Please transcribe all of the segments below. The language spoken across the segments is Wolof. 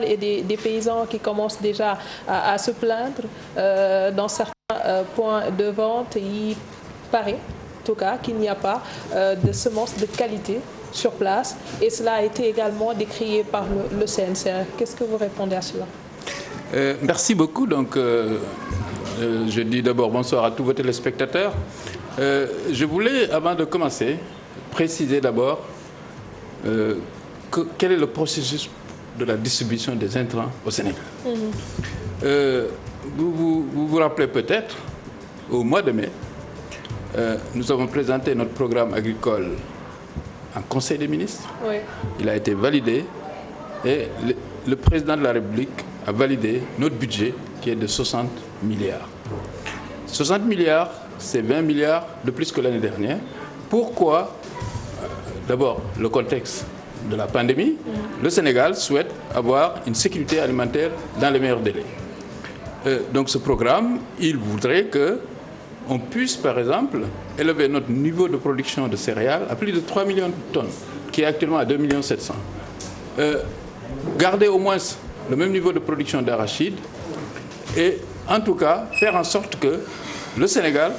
et des paysans qui commencent déjà à se plaindre dans certains points de vente. Il paraît, en tout cas, qu'il n'y a pas de semences de qualité sur place. Et cela a été également décrié par le CNCR. Qu'est-ce que vous répondez à cela? Merci beaucoup. Donc, je dis d'abord bonsoir à tous vos téléspectateurs. Je voulais, avant de commencer, préciser d'abord quel est le processus de la distribution des intrants au Sénégal. Vous vous rappelez peut-être, au mois de mai, nous avons présenté notre programme agricole en Conseil des ministres. Oui. Il a été validé et le président de la République a validé notre budget qui est de 60 milliards. 60 milliards, c'est 20 milliards de plus que l'année dernière. Pourquoi? D'abord, le contexte de la pandémie. Le Sénégal souhaite avoir une sécurité alimentaire dans les meilleurs délais. Donc ce programme, il voudrait qu'on puisse, par exemple, élever notre niveau de production de céréales à plus de 3 millions de tonnes, qui est actuellement à 2 700 000. Garder au moins le même niveau de production d'arachide et, en tout cas, faire en sorte que le Sénégal,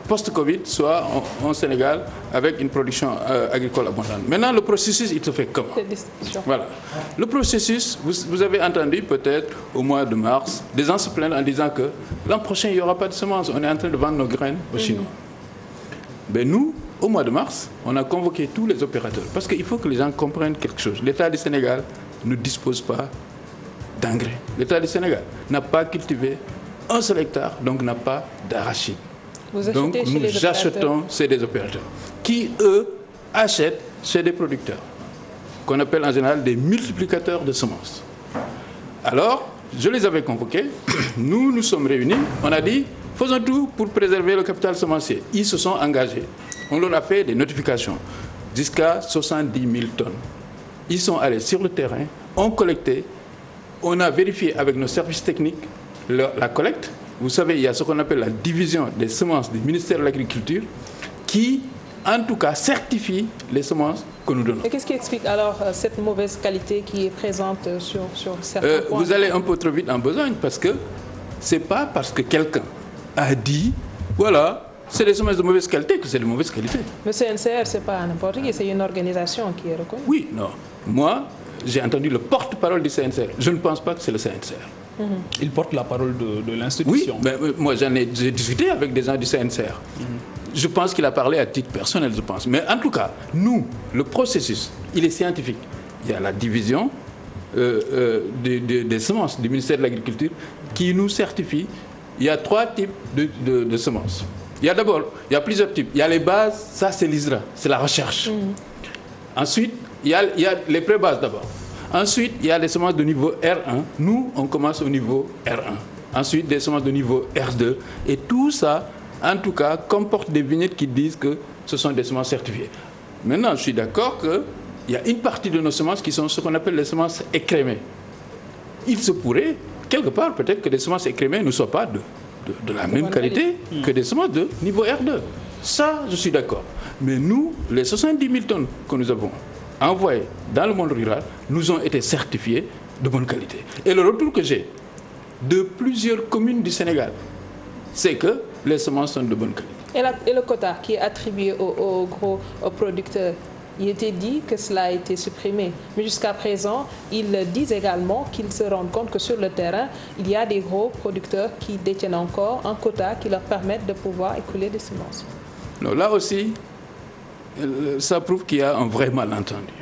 post-Covid, soit en Sénégal avec une production agricole abondante. Maintenant, le processus, il se fait comment? Voilà. Le processus, vous avez entendu peut-être au mois de mars, des gens se plaignent en disant que l'an prochain, il n'y aura pas de semences. On est en train de vendre nos graines aux Chinois. Mais nous, au mois de mars, on a convoqué tous les opérateurs. Parce qu'il faut que les gens comprennent quelque chose. L'État du Sénégal ne dispose pas d'engrais. L'État du Sénégal n'a pas cultivé un seul hectare, donc n'a pas d'arachide. Donc nous achetons chez des opérateurs qui, eux, achètent chez des producteurs, qu'on appelle en général des multiplicateurs de semences. Alors, je les avais convoqués, nous sommes réunis, on a dit, faisons tout pour préserver le capital semencier. Ils se sont engagés. On leur a fait des notifications jusqu'à 70 000 tonnes. Ils sont allés sur le terrain, ont collecté, on a vérifié avec nos services techniques la collecte. Vous savez, il y a ce qu'on appelle la division des semences du ministère de l'Agriculture qui, en tout cas, certifie les semences que nous donnons. Et qu'est-ce qui explique alors cette mauvaise qualité qui est présente sur certains points? Vous allez un peu trop vite en besogne parce que ce n'est pas parce que quelqu'un a dit, voilà, c'est des semences de mauvaise qualité que c'est de mauvaise qualité. Le CNCR, ce n'est pas n'importe qui, c'est une organisation qui est reconnue. Oui, non. Moi, j'ai entendu le porte-parole du CNCR. Je ne pense pas que c'est le CNCR. Il porte la parole de l'institution. Oui, mais moi j'ai discuté avec des gens du CNCR. Je pense qu'il a parlé à titre personnel, je pense. Mais en tout cas, nous, le processus, il est scientifique. Il y a la division des semences du ministère de l'Agriculture qui nous certifie. Il y a 3 types de semences. Il y a plusieurs types. Il y a les bases, ça c'est l'ISRA, c'est la recherche. Ensuite, il y a les pré-bases d'abord. Ensuite, il y a les semences de niveau R1. Nous, on commence au niveau R1. Ensuite, des semences de niveau R2. Et tout ça, en tout cas, comporte des vignettes qui disent que ce sont des semences certifiées. Maintenant, je suis d'accord qu'il y a une partie de nos semences qui sont ce qu'on appelle les semences écrémées. Il se pourrait, quelque part, peut-être que les semences écrémées ne soient pas de la même qualité que des semences de niveau R2. Ça, je suis d'accord. Mais nous, les 70 000 tonnes que nous avons envoyés dans le monde rural, nous ont été certifiés de bonne qualité. Et le retour que j'ai de plusieurs communes du Sénégal, c'est que les semences sont de bonne qualité. Et le quota qui est attribué aux gros producteurs, il était dit que cela a été supprimé. Mais jusqu'à présent, ils disent également qu'ils se rendent compte que sur le terrain, il y a des gros producteurs qui détiennent encore un quota qui leur permettent de pouvoir écouler des semences. Non, là aussi, ça prouve qu'il y a un vrai malentendu.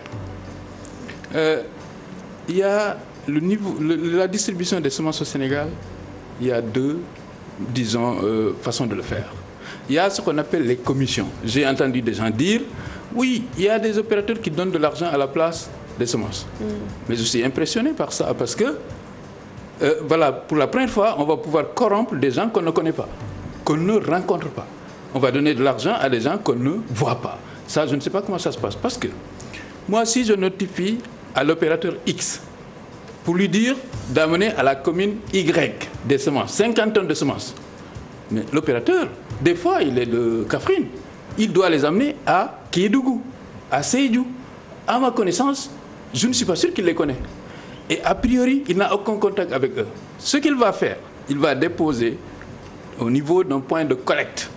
Il y a la distribution des semences au Sénégal, il y a 2, disons, façons de le faire. Il y a ce qu'on appelle les commissions. J'ai entendu des gens dire, oui, il y a des opérateurs qui donnent de l'argent à la place des semences. Mais je suis impressionné par ça, parce que, voilà, pour la première fois, on va pouvoir corrompre des gens qu'on ne connaît pas, qu'on ne rencontre pas. On va donner de l'argent à des gens qu'on ne voit pas. Ça, je ne sais pas comment ça se passe. Parce que moi, si je notifie à l'opérateur X pour lui dire d'amener à la commune Y des semences, 50 tonnes de semences, mais l'opérateur, des fois, il est de Kaffrine. Il doit les amener à Kédougou, à Sédhiou. À ma connaissance, je ne suis pas sûr qu'il les connaît. Et a priori, il n'a aucun contact avec eux. Ce qu'il va faire, il va déposer au niveau d'un point de collecte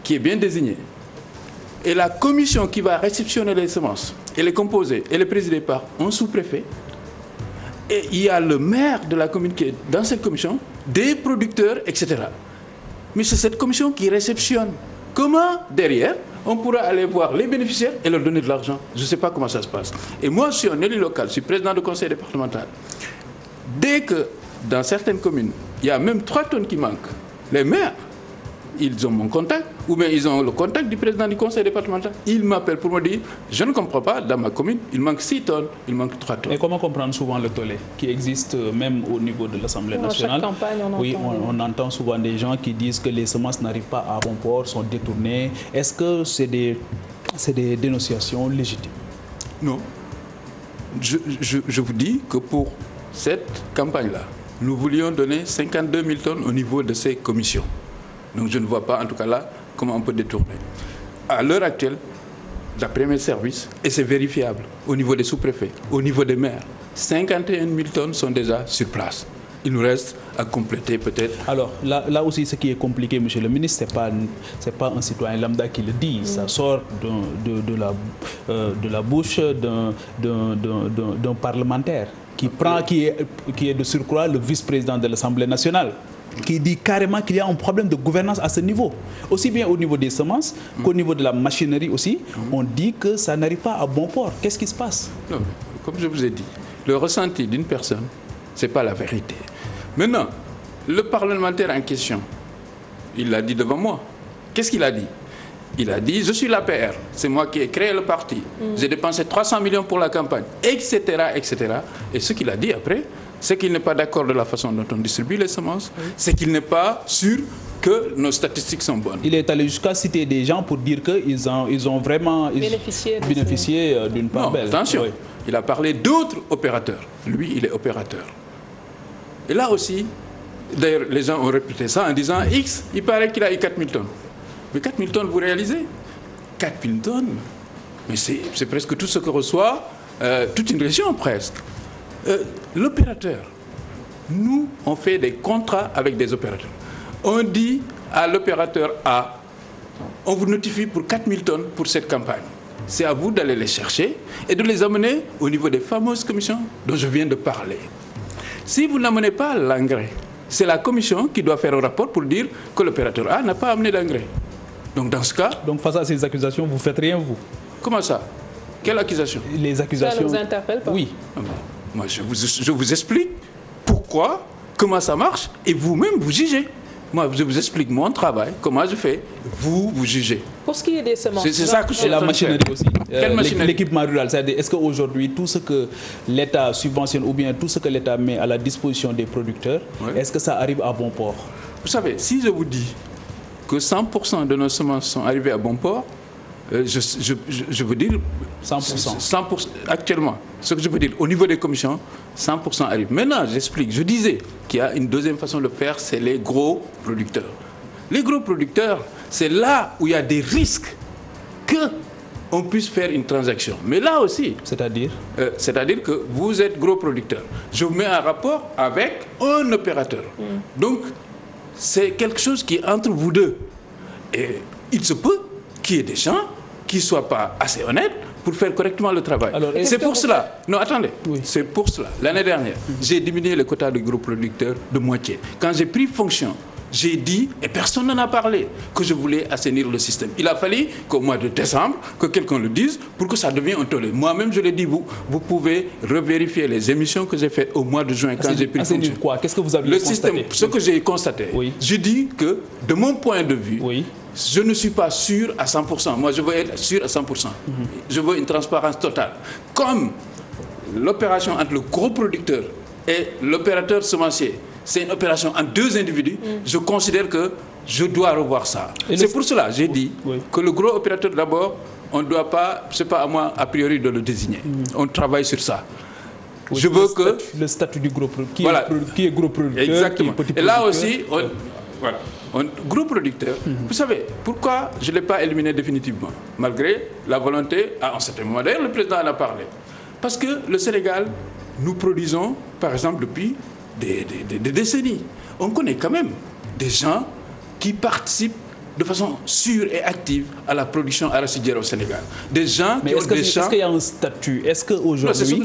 qui est bien désigné. Et la commission qui va réceptionner les semences, elle est composée, elle est présidée par un sous-préfet. Et il y a le maire de la commune qui est dans cette commission, des producteurs, etc. Mais c'est cette commission qui réceptionne. Comment, derrière, on pourra aller voir les bénéficiaires et leur donner de l'argent? Je ne sais pas comment ça se passe. Et moi, je suis un élu local, je suis président du conseil départemental. Dès que, dans certaines communes, il y a même 3 tonnes qui manquent, les maires, ils ont mon contact, ou bien ils ont le contact du président du conseil départemental. Ils m'appellent pour me dire, je ne comprends pas, dans ma commune, il manque 6 tonnes, il manque 3 tonnes. Et comment comprendre souvent le tollé qui existe même au niveau de l'Assemblée nationale? Chaque campagne, on entend souvent des gens qui disent que les semences n'arrivent pas à bon port, sont détournées. Est-ce que c'est des dénonciations légitimes? Non. Je vous dis que pour cette campagne-là, nous voulions donner 52 000 tonnes au niveau de ces commissions. Donc je ne vois pas en tout cas là comment on peut détourner. À l'heure actuelle, d'après mes services, et c'est vérifiable au niveau des sous-préfets, au niveau des maires, 51 000 tonnes sont déjà sur place. Il nous reste à compléter peut-être. Alors là aussi, ce qui est compliqué, monsieur le ministre, c'est pas un citoyen lambda qui le dit. Ça sort de la bouche d'un parlementaire qui est de surcroît le vice-président de l'Assemblée nationale, qui dit carrément qu'il y a un problème de gouvernance à ce niveau. Aussi bien au niveau des semences qu'au niveau de la machinerie aussi, on dit que ça n'arrive pas à bon port. Qu'est-ce qui se passe? Non, comme je vous ai dit, le ressenti d'une personne, ce n'est pas la vérité. Maintenant, le parlementaire en question, il l'a dit devant moi. Qu'est-ce qu'il a dit? Il a dit, je suis l'APR, c'est moi qui ai créé le parti. J'ai dépensé 300 millions pour la campagne, etc., etc. Et ce qu'il a dit après, c'est qu'il n'est pas d'accord de la façon dont on distribue les semences, c'est qu'il n'est pas sûr que nos statistiques sont bonnes. Il est allé jusqu'à citer des gens pour dire qu'ils ont vraiment bénéficié d'une part belle. Attention, il a parlé d'autres opérateurs. Lui, il est opérateur. Et là aussi, d'ailleurs, les gens ont répété ça en disant X, il paraît qu'il a eu 4 000 tonnes. Mais 4 000 tonnes, vous réalisez? 4 000 tonnes, mais c'est presque tout ce que reçoit toute une région presque. L'opérateur, nous, on fait des contrats avec des opérateurs. On dit à l'opérateur A, on vous notifie pour 4 000 tonnes pour cette campagne. C'est à vous d'aller les chercher et de les amener au niveau des fameuses commissions dont je viens de parler. Si vous n'amenez pas l'engrais, c'est la commission qui doit faire un rapport pour dire que l'opérateur A n'a pas amené d'engrais. Donc dans ce cas... Donc face à ces accusations, vous ne faites rien, vous? Comment ça? Quelle accusation? Les accusations... Ça ne vous interpelle pas? Oui. Moi, je vous explique pourquoi, comment ça marche, et vous-même, vous jugez. Moi, je vous explique mon travail, comment je fais, vous jugez. Pour ce qui est des semences... C'est ça que je suis en train de faire. Et la machinerie aussi. Quelle machinerie? L'équipement rural, c'est-à-dire, est-ce qu'aujourd'hui, tout ce que l'État subventionne ou bien tout ce que l'État met à la disposition des producteurs, est-ce que ça arrive à bon port? Vous savez, si je vous dis que 100% de nos semences sont arrivées à bon port, je veux dire 100%. 100% actuellement. Ce que je veux dire, au niveau des commissions, 100% arrive. Maintenant, j'explique. Je disais qu'il y a une deuxième façon de faire, c'est les gros producteurs. Les gros producteurs, c'est là où il y a des risques qu'on puisse faire une transaction. Mais là aussi... C'est-à-dire c'est-à-dire que vous êtes gros producteur. Je vous mets en rapport avec un opérateur. Donc, c'est quelque chose qui est entre vous deux. Et il se peut qu'il y ait des gens qui ne soient pas assez honnêtes pour faire correctement le travail. C'est pour cela. Non, attendez. Oui. C'est pour cela. L'année dernière, j'ai diminué le quota de gros producteurs de moitié. Quand j'ai pris fonction, j'ai dit, et personne n'en a parlé, que je voulais assainir le système. Il a fallu qu'au mois de décembre, que quelqu'un le dise pour que ça devienne un tollé. Moi-même, je l'ai dit, vous pouvez revérifier les émissions que j'ai faites au mois de juin quand j'ai pris fonction. Quoi? Qu'est-ce que vous avez constaté? Le système, ce que j'ai constaté, je dis que, de mon point de vue, je ne suis pas sûr à 100%. Moi, je veux être sûr à 100%. Je veux une transparence totale. Comme l'opération entre le gros producteur et l'opérateur semencier, c'est une opération en deux individus, je considère que je dois revoir ça. C'est pour cela que j'ai dit que le gros opérateur, d'abord, on ne doit pas, ce n'est pas à moi, a priori, de le désigner. On travaille sur ça. Je veux que... Le statut du gros producteur, qui est gros producteur, exactement. Qui est petit et là producteur. aussi, gros producteur, vous savez, pourquoi je ne l'ai pas éliminé définitivement, malgré la volonté, à un certain moment, d'ailleurs le président en a parlé, parce que le Sénégal nous produisons, par exemple, depuis des décennies. On connaît quand même des gens qui participent de façon sûre et active à la production arachidière au Sénégal. Des gens qui ont des champs... Est-ce qu'il y a un statut? Est-ce qu'aujourd'hui,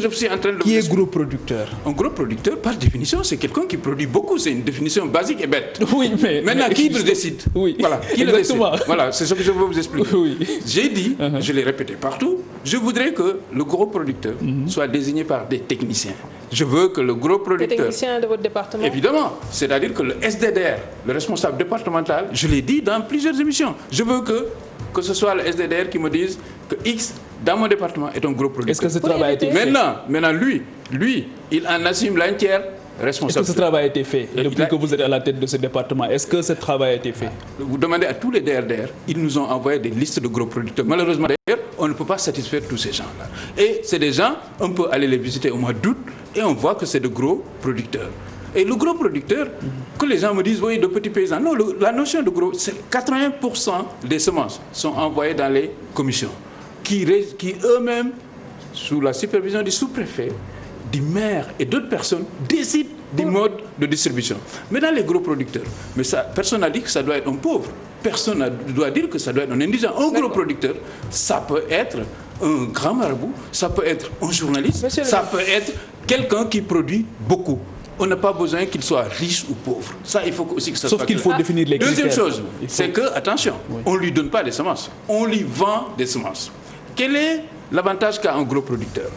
qui est gros producteur? Un gros producteur, par définition, c'est quelqu'un qui produit beaucoup. C'est une définition basique et bête. Oui, mais... Maintenant, qui le décide? Oui, voilà, qui exactement. Le décide? Voilà, c'est ce que je veux vous expliquer. Oui. J'ai dit, je l'ai répété partout, je voudrais que le gros producteur soit désigné par des techniciens. Je veux que le gros producteur... Les techniciens de votre département? Évidemment. C'est-à-dire que le SDDR, le responsable départemental, je l'ai dit dans plusieurs émissions, je veux que ce soit le SDDR qui me dise que X, dans mon département, est un gros producteur. Est-ce que ce travail a été fait? Maintenant lui, il en assume l'entière responsabilité. Est-ce que ce travail a été fait depuis que vous êtes à la tête de ce département? Est-ce que ce travail a été fait? Vous demandez à tous les DRDR, ils nous ont envoyé des listes de gros producteurs. Malheureusement, d'ailleurs, on ne peut pas satisfaire tous ces gens-là. Et c'est des gens, on peut aller les visiter au mois d'août et on voit que c'est de gros producteurs. Et le gros producteur, que les gens me disent, oui, de petits paysans. Non, la notion de gros, c'est 80% des semences sont envoyées dans les commissions, qui eux-mêmes, sous la supervision du sous-préfet, du maire et d'autres personnes, décident du mode de distribution. Mais dans les gros producteurs, mais ça, personne n'a dit que ça doit être un pauvre. Personne ne doit dire que ça doit être un indigent. Un gros producteur, ça peut être un grand marabout, ça peut être un journaliste, ça peut être quelqu'un qui produit beaucoup. On n'a pas besoin qu'il soit riche ou pauvre. Ça, il faut aussi que ça soit clair. Sauf qu'il faut définir les critères. Deuxième chose, c'est que, attention, on ne lui donne pas des semences. On lui vend des semences. Quel est l'avantage qu'a un gros producteur?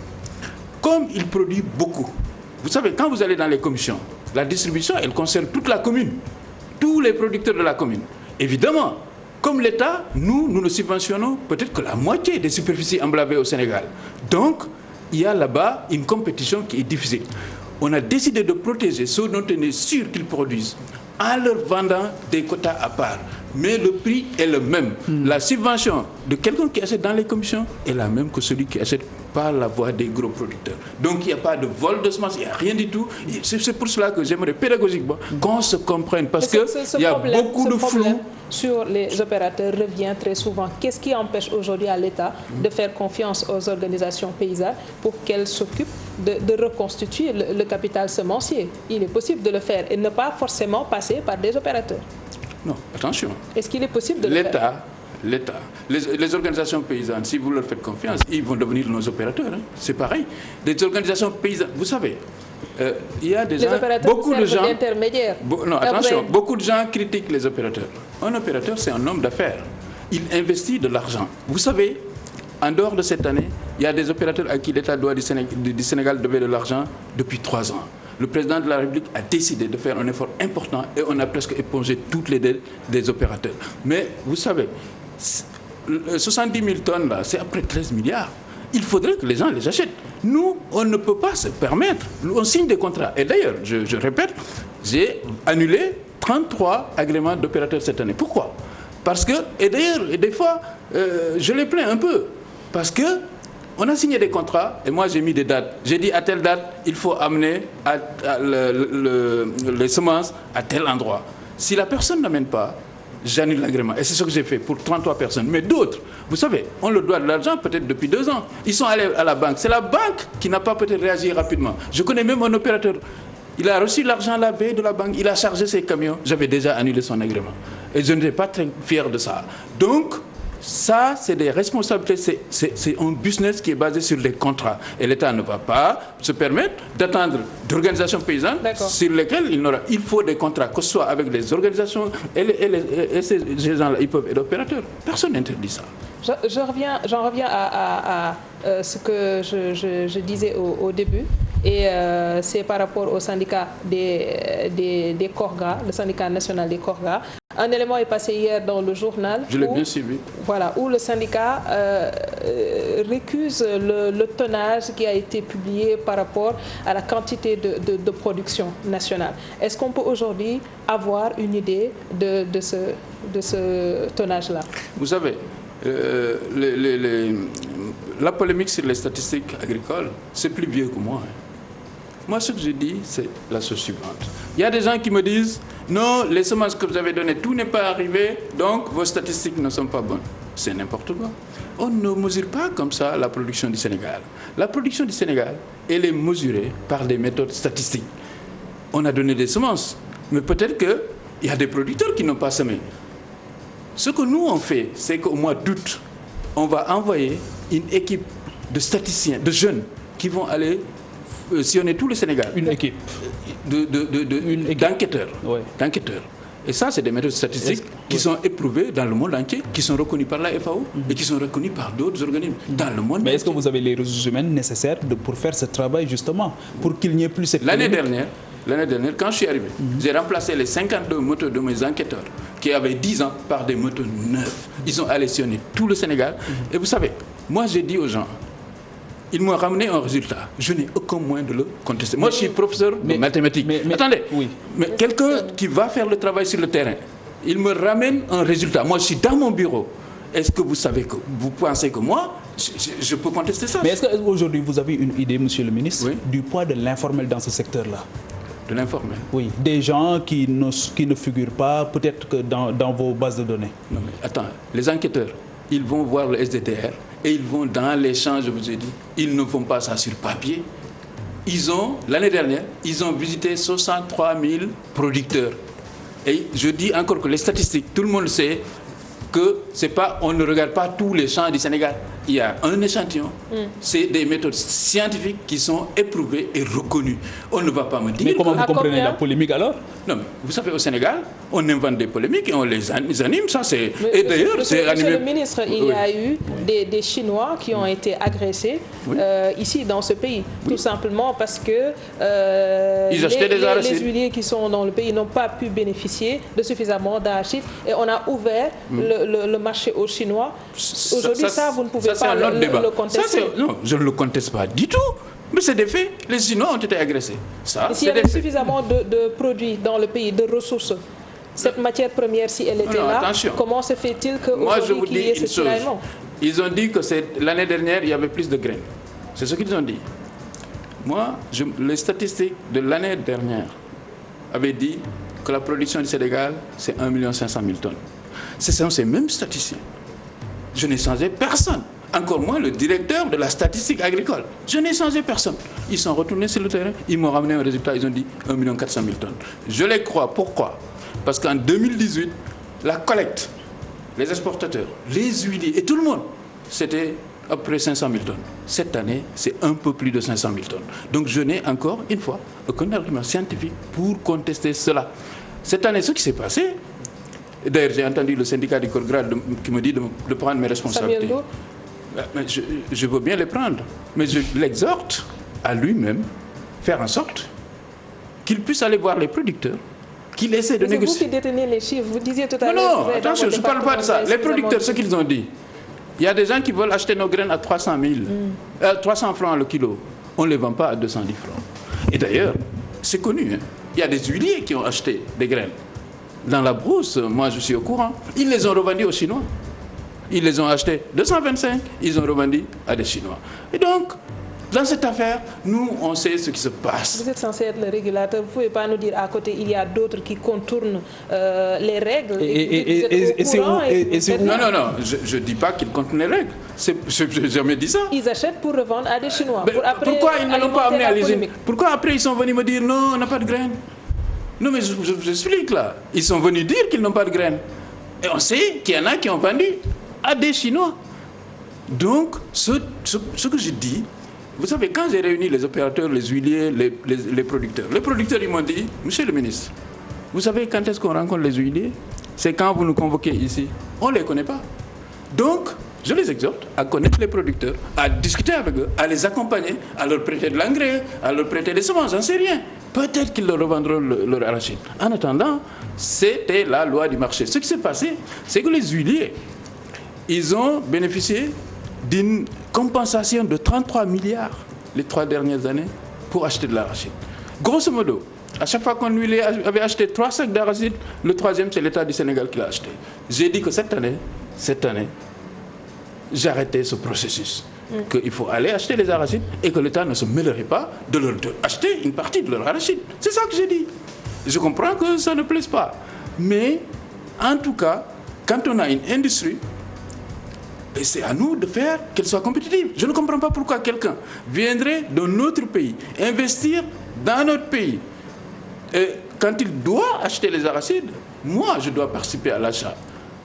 Comme il produit beaucoup, vous savez, quand vous allez dans les commissions, la distribution, elle concerne toute la commune, tous les producteurs de la commune. Évidemment, comme l'État, nous ne subventionnons peut-être que la moitié des superficies emblavées au Sénégal. Donc, il y a là-bas une compétition qui est difficile. On a décidé de protéger ceux dont on est sûr qu'ils produisent en leur vendant des quotas à part. Mais le prix est le même. La subvention de quelqu'un qui achète dans les commissions est la même que celui qui achète par la voie des gros producteurs. Donc il n'y a pas de vol de semences, il n'y a rien du tout. C'est pour cela que j'aimerais pédagogiquement qu'on se comprenne. Parce qu'il y a beaucoup de flou. Sur les opérateurs revient très souvent. Qu'est-ce qui empêche aujourd'hui à l'État de faire confiance aux organisations paysannes pour qu'elles s'occupent de reconstituer le capital semencier? Il est possible de le faire et ne pas forcément passer par des opérateurs. Non, attention. Est-ce qu'il est possible de le faire? L'État, les organisations paysannes, si vous leur faites confiance, ils vont devenir nos opérateurs. Hein. C'est pareil. Des organisations paysannes, vous savez, il y a des gens, beaucoup de gens, non, attention, beaucoup de gens critiquent les opérateurs. Un opérateur, c'est un homme d'affaires. Il investit de l'argent. Vous savez, en dehors de cette année, il y a des opérateurs à qui l'État du Sénégal devait de l'argent depuis 3 ans. Le président de la République a décidé de faire un effort important et on a presque épongé toutes les dettes des opérateurs. Mais vous savez, 70 000 tonnes, là, c'est après 13 milliards. Il faudrait que les gens les achètent. Nous, on ne peut pas se permettre. On signe des contrats. Et d'ailleurs, je répète, j'ai annulé 33 agréments d'opérateurs cette année. Pourquoi? Parce que, et d'ailleurs, des fois, je les plains un peu. Parce que on a signé des contrats et moi j'ai mis des dates. J'ai dit à telle date, il faut amener les semences à tel endroit. Si la personne n'amène pas, j'annule l'agrément. Et c'est ce que j'ai fait pour 33 personnes. Mais d'autres, vous savez, on leur doit de l'argent peut-être depuis 2 ans. Ils sont allés à la banque. C'est la banque qui n'a pas peut-être réagi rapidement. Je connais même un opérateur. Il a reçu l'argent la veille de la banque. Il a chargé ses camions. J'avais déjà annulé son agrément. Et je n'étais pas très fier de ça. Donc, ça, c'est des responsabilités, c'est un business qui est basé sur des contrats. Et l'État ne va pas se permettre d'attendre d'organisations paysannes sur lesquelles il faut des contrats, que ce soit avec les organisations et ces gens-là, ils peuvent être opérateurs. Personne n'interdit ça. J'en reviens à ce que je disais au début. Et c'est par rapport au syndicat des Korga, le syndicat national des Korga. Un élément est passé hier dans le journal. Je l'ai bien suivi. Voilà, où le syndicat récuse le tonnage qui a été publié par rapport à la quantité de production nationale. Est-ce qu'on peut aujourd'hui avoir une idée de ce tonnage-là? Vous savez, la polémique sur les statistiques agricoles, c'est plus vieux que moi. Moi, ce que je dis, c'est la chose suivante. Il y a des gens qui me disent, non, les semences que vous avez données, tout n'est pas arrivé, donc vos statistiques ne sont pas bonnes. C'est n'importe quoi. on ne mesure pas comme ça la production du Sénégal. La production du Sénégal, elle est mesurée par des méthodes statistiques. On a donné des semences, mais peut-être qu'il y a des producteurs qui n'ont pas semé. Ce que nous on fait, c'est qu'au mois d'août, on va envoyer une équipe de statisticiens, de jeunes, qui vont aller sillonner tout le Sénégal. Une équipe. D'enquêteurs. Ouais. D'enquêteurs. Et ça, c'est des méthodes statistiques qui sont éprouvées dans le monde entier, qui sont reconnues par la FAO et qui sont reconnues par d'autres organismes dans le monde entier. Mais est-ce que vous avez les ressources humaines nécessaires pour faire ce travail, justement, pour qu'il n'y ait plus cette... L'année dernière, quand je suis arrivé, j'ai remplacé les 52 moteurs de mes enquêteurs qui avaient 10 ans par des moteurs neufs. Ils ont allé sillonner tout le Sénégal. Et vous savez, moi, j'ai dit aux gens, ils m'ont ramené un résultat. Je n'ai aucun moyen de le contester. Moi, je suis professeur de mathématiques. Attendez, mais quelqu'un qui va faire le travail sur le terrain, il me ramène un résultat. Moi, je suis dans mon bureau. Est-ce que vous pensez que moi, je peux contester ça? Mais est-ce qu'aujourd'hui, vous avez une idée, monsieur le ministre, du poids de l'informel dans ce secteur-là? De l'informel? Oui, des gens qui ne figurent pas, peut-être que dans vos bases de données. Non, mais attends, les enquêteurs, ils vont voir le SDTR et ils vont dans les champs, je vous ai dit, ils ne font pas ça sur papier. L'année dernière, ils ont visité 63 000 producteurs. Et je dis encore que les statistiques, tout le monde sait que on ne regarde pas tous les champs du Sénégal. Il y a un échantillon. C'est des méthodes scientifiques qui sont éprouvées et reconnues. On ne va pas me dire... Mais comment vous comprenez la polémique alors? Non, mais vous savez, au Sénégal, on invente des polémiques et on les anime. Ça, c'est... Et d'ailleurs, c'est animé... Monsieur le ministre, il y a eu des Chinois qui ont été agressés ici, dans ce pays. Tout simplement parce que les huiliers qui sont dans le pays n'ont pas pu bénéficier de suffisamment d'arachides. Et on a ouvert le marché aux Chinois. Aujourd'hui, ça, vous ne pouvez pas le contester. Non, je ne le conteste pas du tout. Mais c'est des faits. Les Chinois ont été agressés. S'il y avait suffisamment de produits dans le pays, de ressources, cette matière première, si elle était là, comment se fait-il qu'aujourd'hui qu'il y ait ce tiraillement? Ils ont dit que l'année dernière, il y avait plus de graines. C'est ce qu'ils ont dit. Moi, les statistiques de l'année dernière avaient dit que la production du Sénégal, c'est 1 500 000 tonnes. Ce sont ces mêmes statisticiens. Je n'ai changé personne. Encore moins le directeur de la statistique agricole. Je n'ai changé personne. Ils sont retournés sur le terrain, ils m'ont ramené un résultat, ils ont dit 1 400 000 tonnes. Je les crois. Pourquoi? Parce qu'en 2018, la collecte, les exportateurs, les huiliers et tout le monde, c'était à peu près 500 000 tonnes. Cette année, c'est un peu plus de 500 000 tonnes. Donc je n'ai encore une fois aucun argument scientifique pour contester cela. Cette année, ce qui s'est passé, d'ailleurs j'ai entendu le syndicat du Colgrade qui me dit de prendre mes responsabilités. Mais je veux bien les prendre, mais je l'exhorte à lui-même faire en sorte qu'il puisse aller voir les producteurs, qu'il essaie de négocier. C'est vous qui détenez les chiffres, vous disiez tout à l'heure. Non, attention, je ne parle pas de ça. Les producteurs, ce qu'ils ont dit, il y a des gens qui veulent acheter nos graines à 300 francs le kilo. On ne les vend pas à 210 francs. Et d'ailleurs, c'est connu, il y a des huiliers qui ont acheté des graines. Dans la brousse, moi je suis au courant, ils les ont revendus aux Chinois. Ils les ont achetés 225, ils ont revendu à des Chinois. Et donc, dans cette affaire, nous, on sait ce qui se passe. Vous êtes censé être le régulateur. Vous ne pouvez pas nous dire à côté, il y a d'autres qui contournent les règles. Non, je ne dis pas qu'ils contournent les règles. Je n'ai jamais dit ça. Ils achètent pour revendre à des Chinois. Pourquoi ils ne l'ont pas amené à l'usine? Pourquoi après ils sont venus me dire non, on n'a pas de graines? Non, mais je vous explique là. Ils sont venus dire qu'ils n'ont pas de graines. Et on sait qu'il y en a qui ont vendu à des Chinois. Donc, ce que je dis, vous savez, quand j'ai réuni les opérateurs, les huiliers, les producteurs ils m'ont dit, monsieur le ministre, vous savez quand est-ce qu'on rencontre les huiliers? C'est quand vous nous convoquez ici. On ne les connaît pas. Donc, je les exhorte à connaître les producteurs, à discuter avec eux, à les accompagner, à leur prêter de l'engrais, à leur prêter des semences, j'en sais rien. Peut-être qu'ils leur revendront leur arachide. En attendant, c'était la loi du marché. Ce qui s'est passé, c'est que les huiliers, ils ont bénéficié d'une compensation de 33 milliards les 3 dernières années pour acheter de l'arachide. Grosso modo, à chaque fois qu'un huilier avait acheté 3 sacs d'arachide, le 3e, c'est l'État du Sénégal qui l'a acheté. J'ai dit que cette année, j'arrêtais ce processus. Qu'il faut aller acheter les arachides et que l'État ne se mêlerait pas de leur acheter une partie de leur arachide. C'est ça que j'ai dit. Je comprends que ça ne plaise pas. Mais, en tout cas, quand on a une industrie Et c'est à nous de faire qu'elle soit compétitive. Je ne comprends pas pourquoi quelqu'un viendrait dans notre pays, investir dans notre pays. Et quand il doit acheter les arachides, moi, je dois participer à l'achat.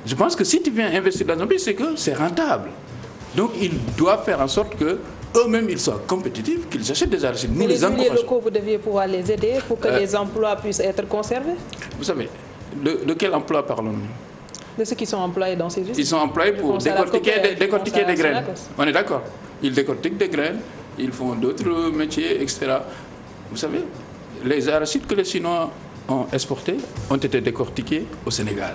Je pense que si tu viens investir dans un pays, c'est que c'est rentable. Donc, il doit faire en sorte que eux-mêmes, ils soient compétitifs, qu'ils achètent des arachides. Nous les encourageons. Les locaux, vous deviez pouvoir les aider pour que les emplois puissent être conservés. Vous savez, de quel emploi parlons-nous? De ceux qui sont employés dans ces usines. Ils sont employés pour décortiquer des graines. On est d'accord. Ils décortiquent des graines, ils font d'autres métiers, etc. Vous savez, les arachides que les Chinois ont exportés ont été décortiqués au Sénégal.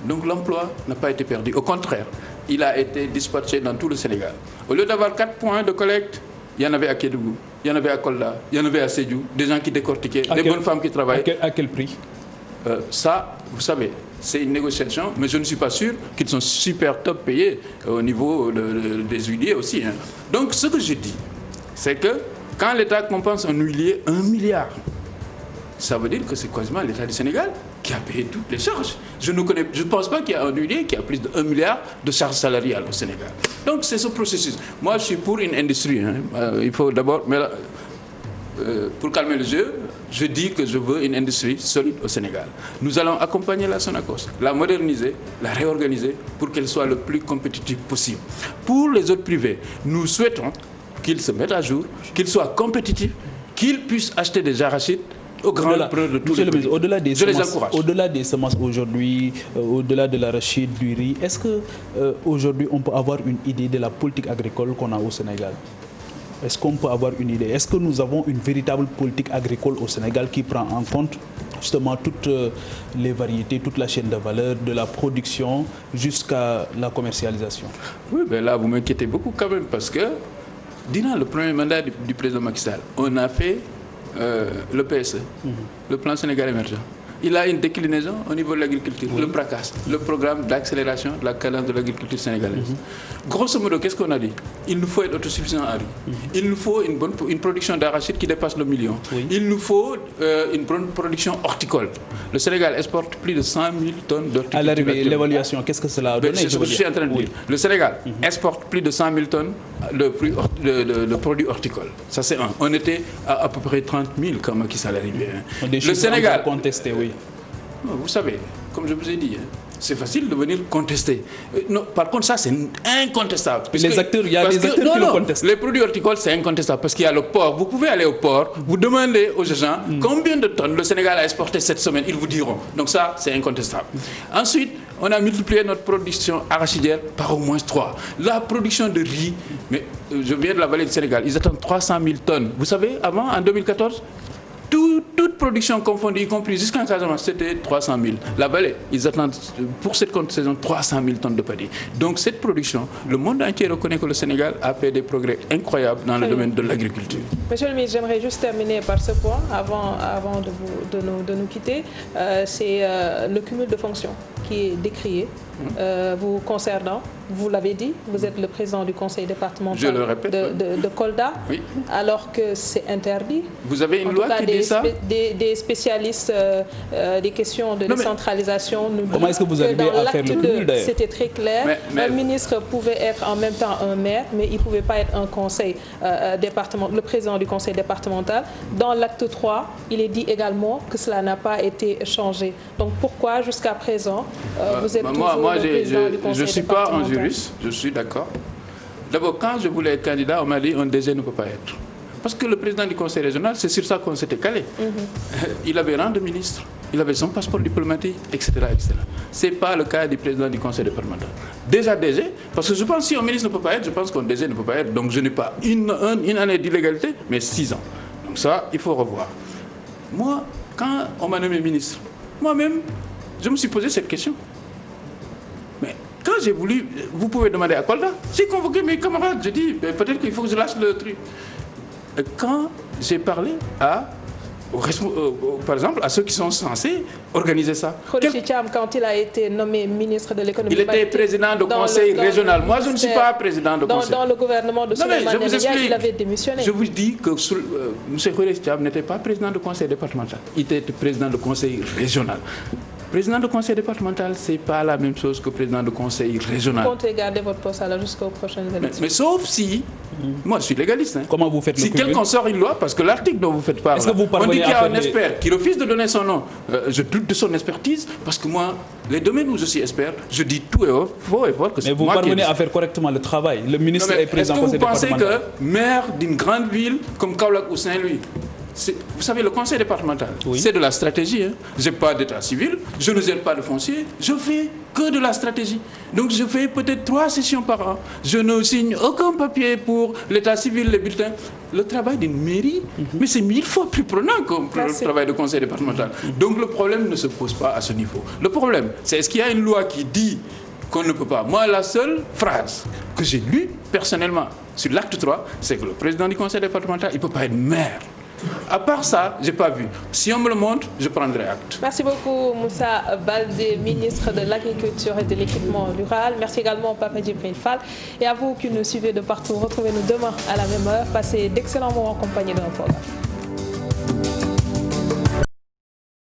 Donc l'emploi n'a pas été perdu. Au contraire, il a été dispatché dans tout le Sénégal. Au lieu d'avoir 4 points de collecte, il y en avait à Kédougou, il y en avait à Kolda, il y en avait à Sédhiou, des gens qui décortiquaient, des bonnes femmes qui travaillent. À quel prix? Ça, vous savez, c'est une négociation, mais je ne suis pas sûr qu'ils sont super top payés au niveau des huiliers aussi. Hein. Donc ce que je dis, c'est que quand l'État compense un huilier 1 milliard, ça veut dire que c'est quasiment l'État du Sénégal qui a payé toutes les charges. Je ne pense pas qu'il y a un huilier qui a plus de 1 milliard de charges salariales au Sénégal. Donc c'est ce processus. Moi, je suis pour une industrie. Hein. Il faut d'abord... pour calmer le jeu, je dis que je veux une industrie solide au Sénégal. Nous allons accompagner la Sonacos, la moderniser, la réorganiser pour qu'elle soit le plus compétitive possible. Pour les autres privés, nous souhaitons qu'ils se mettent à jour, qu'ils soient compétitifs, qu'ils puissent acheter des arachides au grand prix de tous les pays. Au-delà des je semences, les encourage. Au-delà des semences aujourd'hui, au-delà de l'arachide, du riz, est-ce qu'aujourd'hui on peut avoir une idée de la politique agricole qu'on a au Sénégal? Est-ce qu'on peut avoir une idée? Est-ce que nous avons une véritable politique agricole au Sénégal qui prend en compte justement toutes les variétés, toute la chaîne de valeur, de la production jusqu'à la commercialisation? Oui, mais là vous m'inquiétez beaucoup quand même parce que durant le premier mandat du président Macky Sall, on a fait le PSE, le plan Sénégal émergent. Il a une déclinaison au niveau de l'agriculture, le PRACAS, le programme d'accélération de la cadence de l'agriculture sénégalaise. Grosso modo, qu'est-ce qu'on a dit? Il nous faut être autosuffisant en riz. Il nous faut une production d'arachide qui dépasse le million. Il nous faut une production horticole. Le Sénégal exporte plus de 100 000 tonnes d'horticulture. À l'arrivée, l'évaluation, qu'est-ce que cela a donné? C'est ce que je suis en train de dire. Le Sénégal exporte plus de 100 000 tonnes de produits horticoles. Ça, c'est un. On était à peu près 30 000 quand Macky Sall est arrivé. Le Sénégal contesté, oui. Vous savez, comme je vous ai dit, c'est facile de venir contester. Non, par contre, ça, c'est incontestable. Il y a des acteurs qui le contestent. Les produits horticoles, c'est incontestable parce qu'il y a le port. Vous pouvez aller au port, vous demandez aux gens combien de tonnes le Sénégal a exporté cette semaine, ils vous diront. Donc ça, c'est incontestable. Ensuite, on a multiplié notre production arachidière par au moins 3. La production de riz, mais je viens de la vallée du Sénégal, ils attendent 300 000 tonnes. Vous savez, avant, en 2014, toute production confondue, y compris jusqu'en Casamance, c'était 300 000. La vallée, ils attendent pour cette saison 300 000 tonnes de paddy. Donc cette production, le monde entier reconnaît que le Sénégal a fait des progrès incroyables dans le domaine de l'agriculture. Monsieur le ministre, j'aimerais juste terminer par ce point avant de nous quitter. C'est le cumul de fonctions qui est décrié vous concernant. Vous l'avez dit, vous êtes le président du conseil départemental de Kolda, oui. Alors que c'est interdit. Vous avez une loi qui dit ça? Des spécialistes des questions de décentralisation nous disent comment est-ce que vous arrivez à faire le cumul d'ailleurs? C'était très clair. Un ministre pouvait être en même temps un maire, mais il ne pouvait pas être un conseil départemental, le président du conseil départemental. Dans l'acte 3, il est dit également que cela n'a pas été changé. Donc pourquoi jusqu'à présent vous êtes toujours le président du conseil départemental? Je ne suis pas un juriste, je suis d'accord. D'abord, quand je voulais être candidat, on m'a dit un DG ne peut pas être. Parce que le président du conseil régional, c'est sur ça qu'on s'était calé. Il avait rang de ministre, il avait son passeport diplomatique, etc. Ce n'est pas le cas du président du conseil départemental. Déjà DG, parce que je pense que si un ministre ne peut pas être, je pense qu'un DG ne peut pas être. Donc je n'ai pas une année d'illégalité, mais 6 ans. Donc ça, il faut revoir. Moi, quand on m'a nommé ministre, moi-même, je me suis posé cette question. Mais quand j'ai voulu, vous pouvez demander à Kolda, j'ai convoqué mes camarades, j'ai dit, peut-être qu'il faut que je lâche le truc. Et quand j'ai parlé par exemple, à ceux qui sont censés organiser ça. Khoureyssi Thiam, quand il a été nommé ministre de l'économie, il était président du conseil régional. Moi, je ne suis pas président de conseil. Dans le gouvernement de Souleymane Ndéné, il avait démissionné. Je vous dis que M. Khoureyssi Thiam n'était pas président du conseil départemental. Il était président du conseil régional. Président de conseil départemental, c'est pas la même chose que président de conseil régional. Vous comptez garder votre poste alors jusqu'aux prochaines élections. Mais sauf si, moi je suis légaliste. Hein. Comment vous faites le Si quelqu'un sort une loi, parce que l'article dont vous faites part, on dit qu'il y a un expert qui refuse de donner son nom. Je doute de son expertise, parce que moi, les domaines où je suis expert, je dis tout et faux et fort que c'est moi qui... Mais vous parvenez à faire correctement le travail. Le ministre est président du conseil départemental. Est-ce que vous pensez que maire d'une grande ville comme Kaolack ou Saint-Louis, vous savez, le conseil départemental, c'est de la stratégie. Hein. Je n'ai pas d'état civil, je ne gère pas de foncier, je fais que de la stratégie. Donc je fais peut-être 3 sessions par an. Je ne signe aucun papier pour l'état civil, les bulletins. Le travail d'une mairie, mais c'est 1000 fois plus prenant que le travail de conseil départemental. Donc le problème ne se pose pas à ce niveau. Le problème, c'est est-ce qu'il y a une loi qui dit qu'on ne peut pas. Moi, la seule phrase que j'ai lue personnellement sur l'acte 3, c'est que le président du conseil départemental, il ne peut pas être maire. À part ça, je n'ai pas vu. Si on me le montre, je prendrai acte. Merci beaucoup Moussa Baldé, ministre de l'Agriculture et de l'Équipement rural. Merci également Papa Djibril Fall. Et à vous qui nous suivez de partout, retrouvez-nous demain à la même heure. Passez d'excellents moments en compagnie de nos programmes.